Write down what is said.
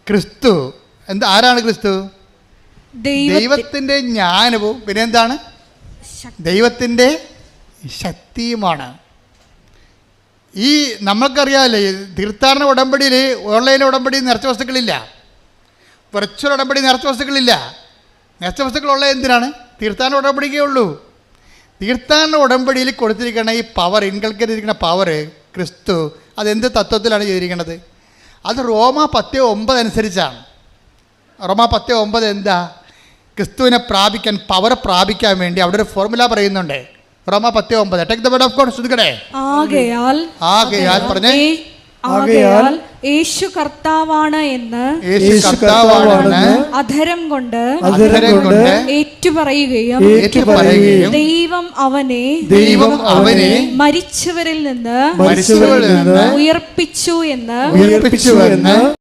ക്രിസ്തു ആരാണ് ക്രിസ്തു? ദൈവത്തിൻ്റെ ജ്ഞാനവും പിന്നെ എന്താണ്? ദൈവത്തിൻ്റെ ശക്തിയുമാണ്. ഈ നമ്മൾക്കറിയാമല്ലേ, തീർത്ഥാടന ഉടമ്പടിയിൽ ഓൺലൈൻ ഉടമ്പടി നിറച്ച വസ്തുക്കളില്ല, വെർച്വൽ ഉടമ്പടി നിറച്ച വസ്തുക്കളില്ല. നിറച്ച വസ്തുക്കളുള്ള എന്തിനാണ്? തീർത്ഥാടന ഉടമ്പടിക്കേ ഉള്ളൂ. തീർത്ഥാടന ഉടമ്പടിയിൽ കൊടുത്തിരിക്കുന്ന ഈ പവർ, ഇൻകൾക്കേറ്റ് ചെയ്തിരിക്കുന്ന പവർ, ക്രിസ്തു അതെന്ത് തത്വത്തിലാണ് ചെയ്തിരിക്കുന്നത്? അത് റോമ 10:9 അനുസരിച്ചാണ്. റോമ 10:9 എന്താ? ക്രിസ്തുവിനെ പ്രാപിക്കാൻ, പവർ പ്രാപിക്കാൻ വേണ്ടി അവിടെ ഒരു ഫോർമുല പറയുന്നുണ്ട്. റോമ 10:9. Take the word of God. ശ്രദ്ധിക്കണേ. ആകയാൽ പറഞ്ഞേ, ആകയാൽ യേശു കർത്താവാണ് എന്ന് അധരം കൊണ്ട് ഏറ്റുപറയുകയും ദൈവം അവനെ മരിച്ചവരിൽ നിന്ന് ഉയർപ്പിച്ചു എന്ന്